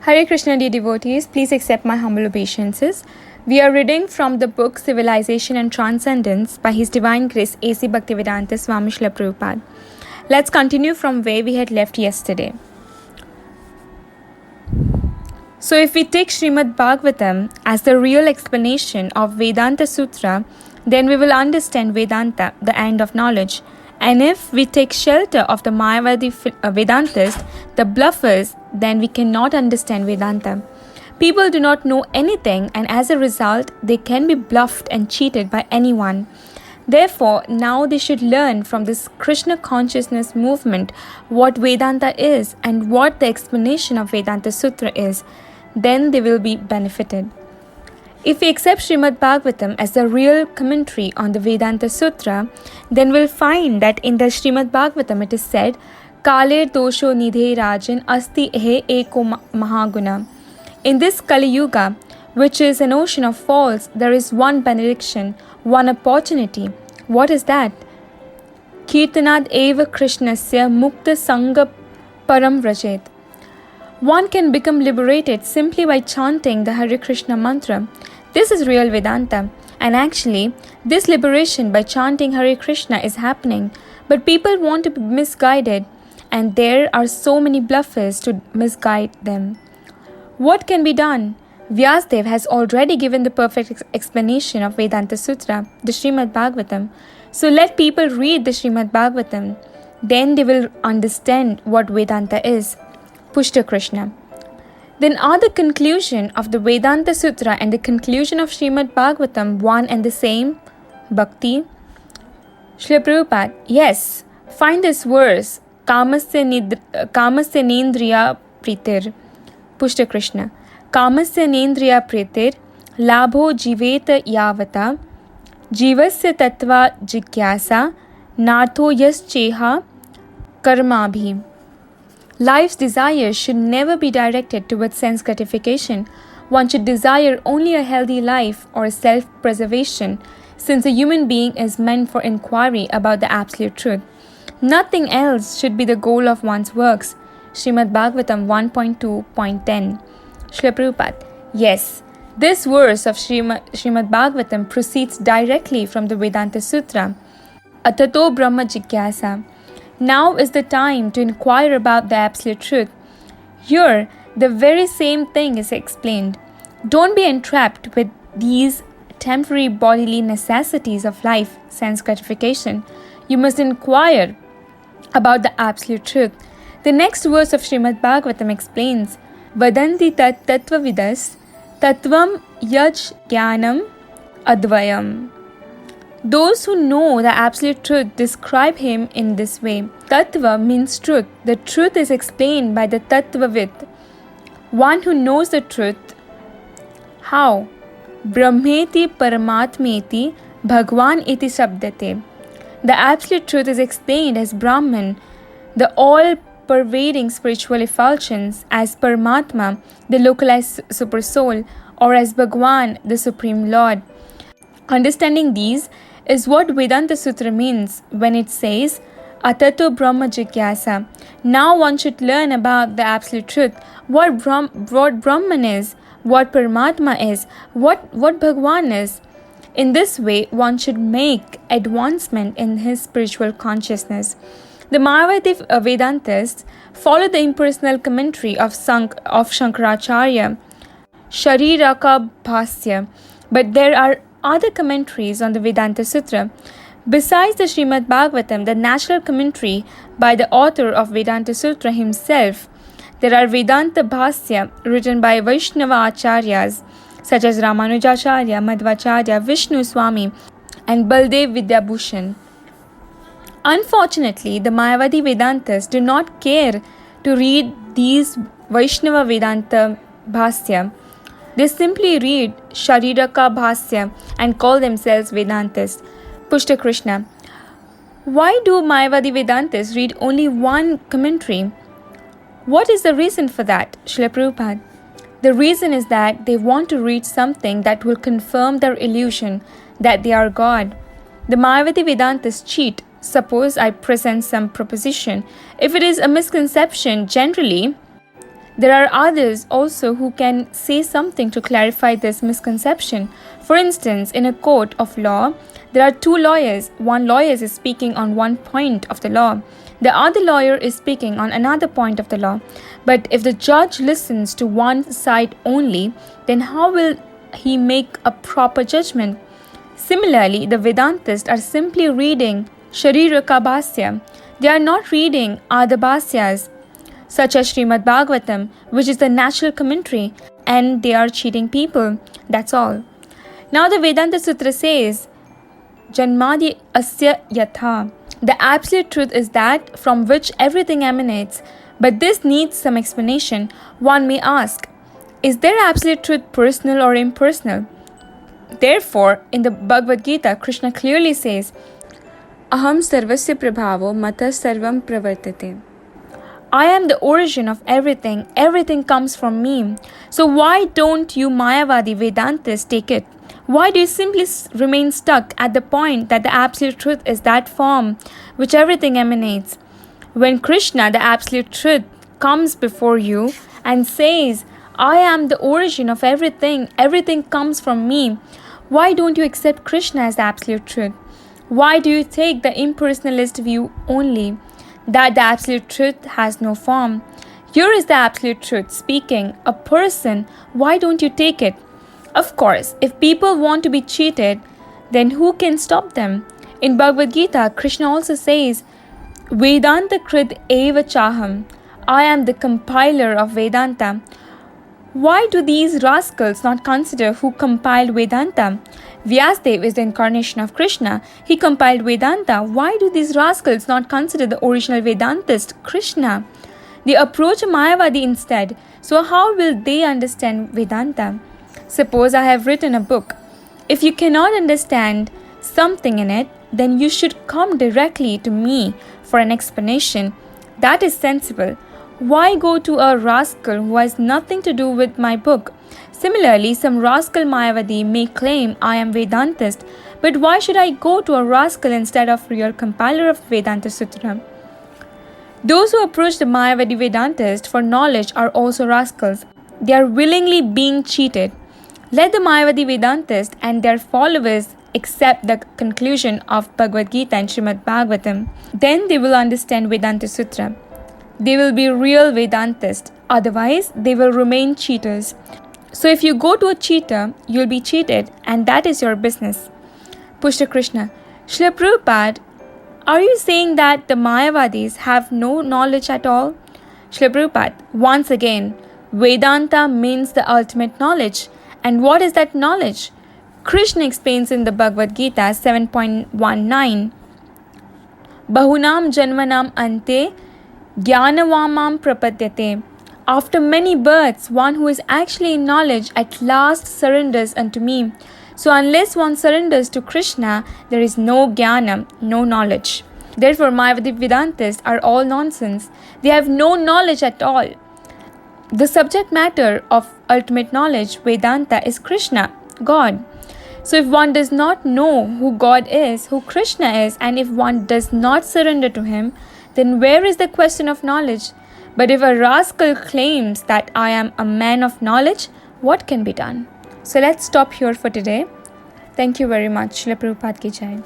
Hare Krishna, dear devotees, please accept my humble obeisances. We are reading from the book Civilization and Transcendence by His Divine Grace A.C. Bhaktivedanta Swami Śrila Prabhupāda. Let's continue from where we had left yesterday. So if we take Śrimad-Bhāgavatam as the real explanation of Vedanta Sutra, then we will understand Vedanta, the end of knowledge. And if we take shelter of the Mayavadi Vedantists, the bluffers, then we cannot understand Vedanta. People do not know anything, and as a result, they can be bluffed and cheated by anyone. Therefore, now they should learn from this Krishna consciousness movement what Vedanta is and what the explanation of Vedanta Sutra is. Then they will be benefited. If we accept Śrimad-Bhāgavatam as the real commentary on the Vedanta Sutra, then we'll find that in the Śrimad-Bhāgavatam it is said, Kaler dosho nidhe rajan asti he eko mahaguna. In this Kali Yuga, which is an ocean of faults, there is one benediction, one opportunity. What is that? Kirtanad eva krishnasya mukta sangha param vrajet. One can become liberated simply by chanting the Hare Krishna mantra. This is real Vedanta, and actually, this liberation by chanting Hare Krishna is happening, but people want to be misguided, and there are so many bluffers to misguide them. What can be done? Vyasdev has already given the perfect explanation of Vedanta Sutra, the Śrimad-Bhāgavatam. So let people read the Śrimad-Bhāgavatam. Then they will understand what Vedanta is. Pushta Krishna. Then are the conclusion of the Vedanta Sutra and the conclusion of Śrimad-Bhāgavatam one and the same? Bhakti. Śrila Prabhupāda. Yes. Find this verse. Kamasya nendriya pritir. Pushta Krishna. Kamasya nendriya pritir. Labho jiveta yavata. Jivasya tattva jigyasa. Nartho yascheha karmabhi. Life's desires should never be directed towards sense gratification. One should desire only a healthy life or self-preservation, since a human being is meant for inquiry about the absolute truth. Nothing else should be the goal of one's works. Śrimad-Bhāgavatam 1.2.10. Śrila Prabhupāda. Yes, this verse of Śrimad-Bhāgavatam proceeds directly from the Vedanta Sutra. Atato Brahma Jigyasa. Now is the time to inquire about the absolute truth. Here, the very same thing is explained. Don't be entrapped with these temporary bodily necessities of life, sense gratification. You must inquire about the absolute truth. The next verse of Śrimad-Bhāgavatam explains, Vadanti tat tattvavidas tattvam yaj jnanam advayam. Those who know the absolute truth describe him in this way. Tattva means truth. The truth is explained by the Tattvavid, one who knows the truth. How? Brahmeti paramatmeti bhagwan iti sabdate. The absolute truth is explained as Brahman, the all-pervading spiritual effulgence, as Paramatma, the localized supersoul, or as Bhagwan, the Supreme Lord. Understanding these is what Vedanta Sutra means when it says, Atato Brahma Jigyasa. Now one should learn about the absolute truth, what Brahman is, what Paramatma is, what Bhagwan is. In this way, one should make advancement in his spiritual consciousness. The Mayavadi Vedantists follow the impersonal commentary of Shankaracharya, Shariraka Bhasya, but there are other commentaries on the Vedanta Sutra. Besides the Śrimad-Bhāgavatam, the natural commentary by the author of Vedanta Sutra himself, there are Vedanta Bhasya written by Vaishnava Acharyas such as Ramanujacharya, Madhvacharya, Vishnu Swami, and Baldev Vidyabhushan. Unfortunately, the Mayavadi Vedantists do not care to read these Vaishnava Vedanta Bhasya. They simply read Shariraka Bhasya and call themselves Vedantists. Pushta Krishna. Why do Mayavadi Vedantists read only one commentary? What is the reason for that, Śrila Prabhupāda? The reason is that they want to read something that will confirm their illusion that they are God. The Mayavadi Vedantists cheat. Suppose I present some proposition. If it is a misconception, generally, There are others also who can say something to clarify this misconception. For instance, in a court of law, there are two lawyers. One lawyer is speaking on one point of the law. The other lawyer is speaking on another point of the law. But if the judge listens to one side only, then how will he make a proper judgment? Similarly, the Vedantists are simply reading Shariraka Bhasya. They are not reading other Bhasyas, such as Śrimad-Bhāgavatam, which is the natural commentary, and they are cheating people. That's all. Now the Vedanta Sutra says, Janmadi asya yatha. The absolute truth is that from which everything emanates. But this needs some explanation. One may ask, is there absolute truth personal or impersonal? Therefore, in the Bhagavad Gita, Krishna clearly says, Aham sarvasya prabhavo mata sarvam pravartate. I am the origin of everything. Everything comes from me. So why don't you Mayavadi Vedantists take it? Why do you simply remain stuck at the point that the absolute truth is that form which everything emanates? When Krishna, the absolute truth, comes before you and says, I am the origin of everything. Everything comes from me. Why don't you accept Krishna as the absolute truth? Why do you take the impersonalist view only, that the absolute truth has no form? Here is the absolute truth speaking, a person. Why don't you take it? Of course, if people want to be cheated, then who can stop them? In Bhagavad Gita, Krishna also says, Vedanta krit eva chaham. I am the compiler of Vedanta. Why do these rascals not consider who compiled Vedanta? Vyasadeva is the incarnation of Krishna. He compiled Vedanta. Why do these rascals not consider the original Vedantist, Krishna? They approach a Mayavadi instead. So how will they understand Vedanta? Suppose I have written a book. If you cannot understand something in it, then you should come directly to me for an explanation. That is sensible. Why go to a rascal who has nothing to do with my book? Similarly, some rascal Mayavadi may claim I am Vedantist, but why should I go to a rascal instead of real compiler of Vedanta Sutra? Those who approach the Mayavadi Vedantist for knowledge are also rascals. They are willingly being cheated. Let the Mayavadi Vedantist and their followers accept the conclusion of Bhagavad Gita and Śrimad-Bhāgavatam. Then they will understand Vedanta Sutra. They will be real Vedantists. Otherwise, they will remain cheaters. So if you go to a cheater, you'll be cheated, and that is your business. Pushta Krishna, Srila Prabhupāda, are you saying that the Mayavadis have no knowledge at all? Srila Prabhupāda, once again, Vedanta means the ultimate knowledge. And what is that knowledge? Krishna explains in the Bhagavad Gita 7.19, Bahunam janmanam ante jnanavamam prapadyate. After many births, one who is actually in knowledge at last surrenders unto me. So unless one surrenders to Krishna, there is no jnana, no knowledge. Therefore, Mayavadi Vedantists are all nonsense. They have no knowledge at all. The subject matter of ultimate knowledge, Vedanta, is Krishna, God. So if one does not know who God is, who Krishna is, and if one does not surrender to him, then where is the question of knowledge? But if a rascal claims that I am a man of knowledge, what can be done? So let's stop here for today. Thank you very much. Srila Prabhupāda ki Jai.